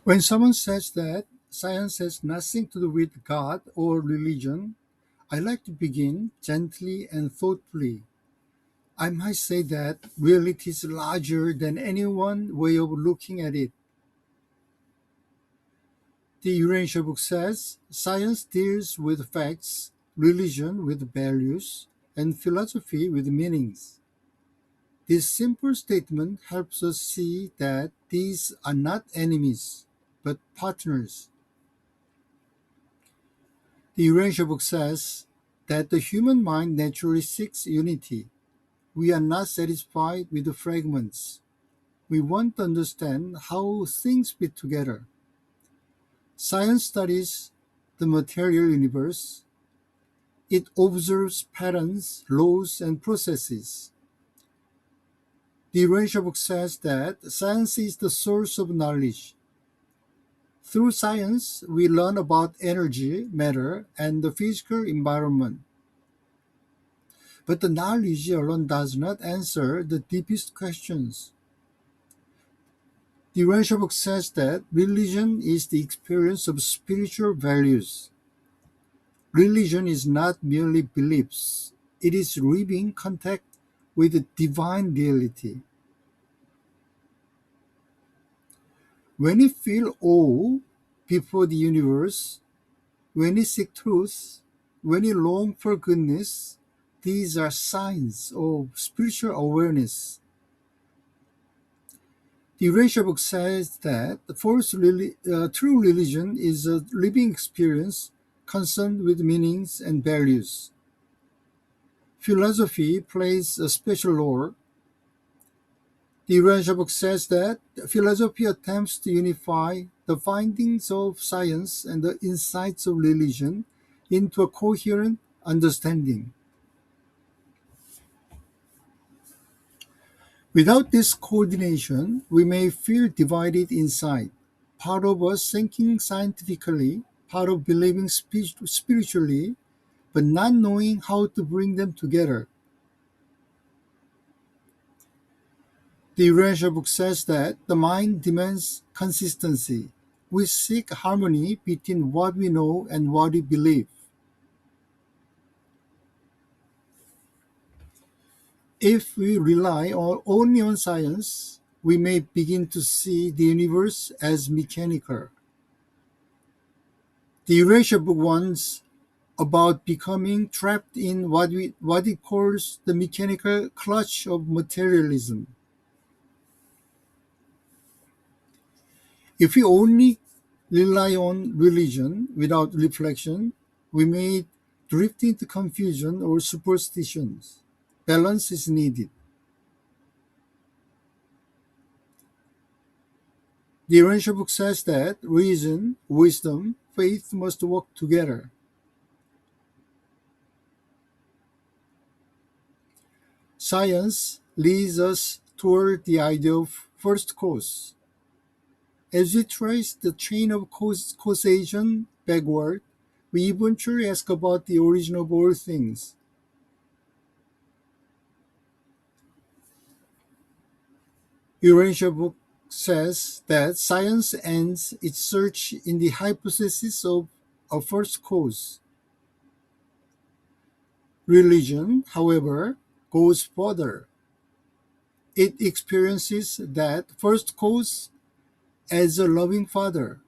When someone says that science has nothing to do with God or religion, I like to begin gently and thoughtfully. I might say that reality is larger than any one way of looking at it. The Urantia book says science deals with facts, religion with values, and philosophy with meanings. This simple statement helps us see that these are not enemies, but partners. The Urantia book says that the human mind naturally seeks unity. We are not satisfied with the fragments. We want to understand how things fit together. Science studies the material universe. It observes patterns, laws, and processes. The Urantia book says that science is the source of knowledge. Through science, we learn about energy, matter, and the physical environment. But the knowledge alone does not answer the deepest questions. The Urantia book says that religion is the experience of spiritual values. Religion is not merely beliefs, it is living contact with the divine reality. When we feel awe before the universe, when we seek truth, when we long for goodness, these are signs of spiritual awareness. The Urantia book says that true religion is a living experience concerned with meanings and values. Philosophy plays a special role. The Urantia book says that philosophy attempts to unify the findings of science and the insights of religion into a coherent understanding. Without this coordination, we may feel divided inside, part of us thinking scientifically, part of believing spiritually, but not knowing how to bring them together. The Urantia book says that the mind demands consistency. We seek harmony between what we know and what we believe. If we rely only on science, we may begin to see the universe as mechanical. The Eurasia book warns about becoming trapped in what it calls the mechanical clutch of materialism. If we only rely on religion without reflection, we may drift into confusion or superstitions. Balance is needed. The Urantia book says that reason, wisdom, faith must work together. Science leads us toward the idea of first cause. As we trace the chain of causation backward, we eventually ask about the origin of all things. Urantia book says that science ends its search in the hypothesis of a first cause. Religion, however, goes further. It experiences that first cause as a loving father.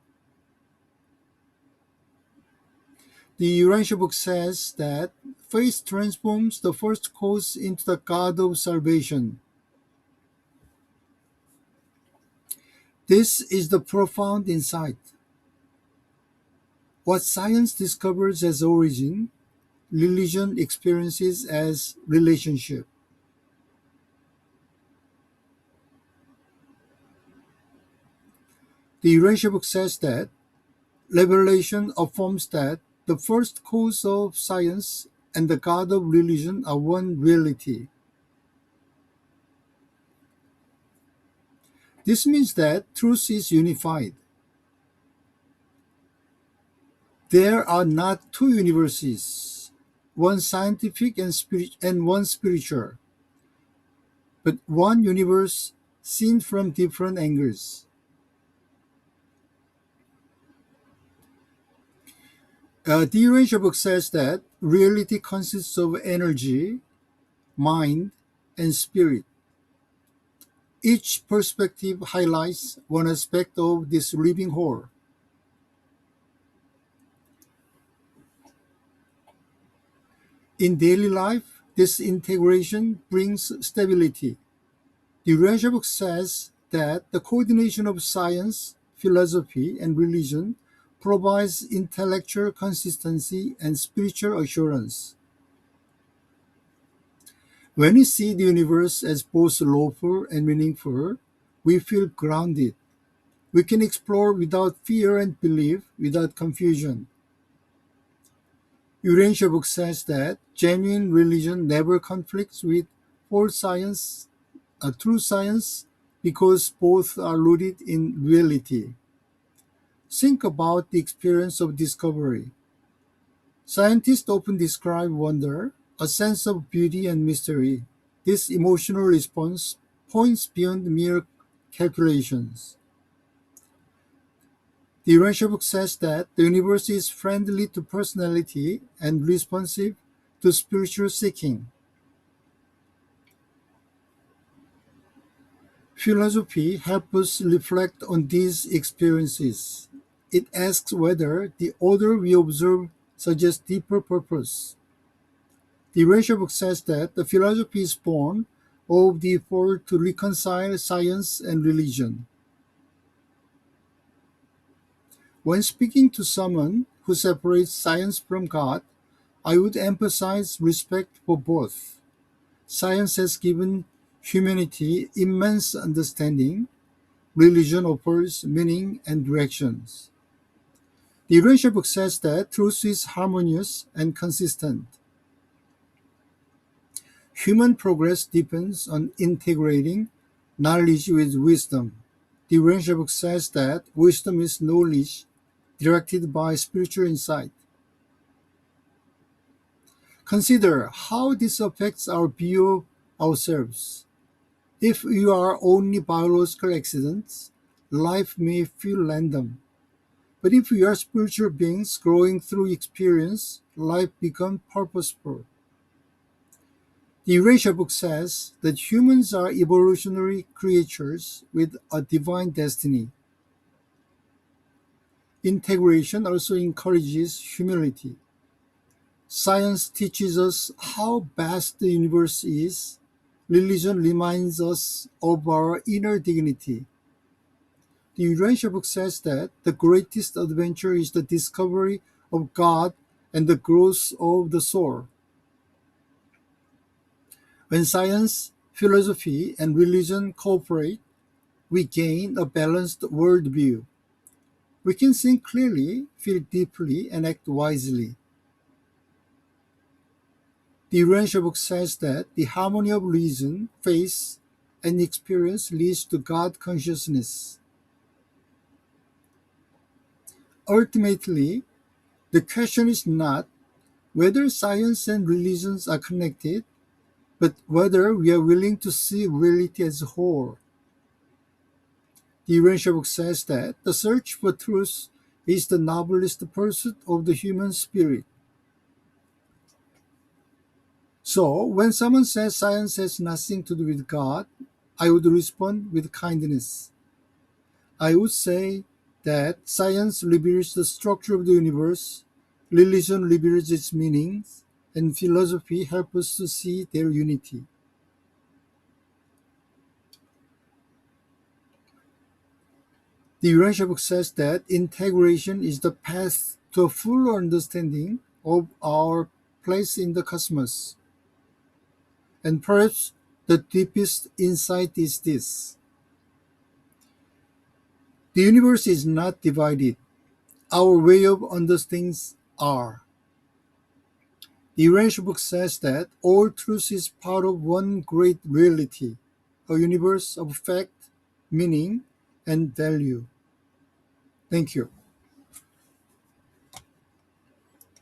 The Urantia book says that faith transforms the first cause into the God of salvation. This is the profound insight. What science discovers as origin, religion experiences as relationship. The Urantia book says that revelation affirms that the first cause of science and the God of religion are one reality. This means that truth is unified. There are not two universes, one scientific and one spiritual, but one universe seen from different angles. The Urantia book says that reality consists of energy, mind, and spirit. Each perspective highlights one aspect of this living whole. In daily life, this integration brings stability. The Urantia book says that the coordination of science, philosophy, and religion provides intellectual consistency and spiritual assurance. When we see the universe as both lawful and meaningful, we feel grounded. We can explore without fear and believe without confusion. Urantia book says that genuine religion never conflicts with false science, true science, because both are rooted in reality. Think about the experience of discovery. Scientists often describe wonder, a sense of beauty and mystery. This emotional response points beyond mere calculations. The Urantia book says that the universe is friendly to personality and responsive to spiritual seeking. Philosophy helps us reflect on these experiences. It asks whether the order we observe suggests deeper purpose. The Urantia book says that the philosophy is born of the effort to reconcile science and religion. When speaking to someone who separates science from God, I would emphasize respect for both. Science has given humanity immense understanding. Religion offers meaning and directions. The Urantia book says that truth is harmonious and consistent. Human progress depends on integrating knowledge with wisdom. The Urantia book says that wisdom is knowledge directed by spiritual insight. Consider how this affects our view of ourselves. If we are only biological accidents, life may feel random. But if we are spiritual beings growing through experience, life becomes purposeful. The Eurasia book says that humans are evolutionary creatures with a divine destiny. Integration also encourages humility. Science teaches us how vast the universe is. Religion reminds us of our inner dignity. The Urantia book says that the greatest adventure is the discovery of God and the growth of the soul. When science, philosophy, and religion cooperate, we gain a balanced worldview. We can think clearly, feel deeply, and act wisely. The Urantia book says that the harmony of reason, faith, and experience leads to God consciousness. Ultimately, the question is not whether science and religions are connected, but whether we are willing to see reality as a whole. The Urantia book says that the search for truth is the noblest pursuit of the human spirit. So, when someone says science has nothing to do with God, I would respond with kindness. I would say that science reveals the structure of the universe, religion reveals its meanings, and philosophy helps us to see their unity. The Urantia book says that integration is the path to a full understanding of our place in the cosmos. And perhaps the deepest insight is this: the universe is not divided. Our way of understanding are. The Urantia book says that all truth is part of one great reality, a universe of fact, meaning, and value. Thank you.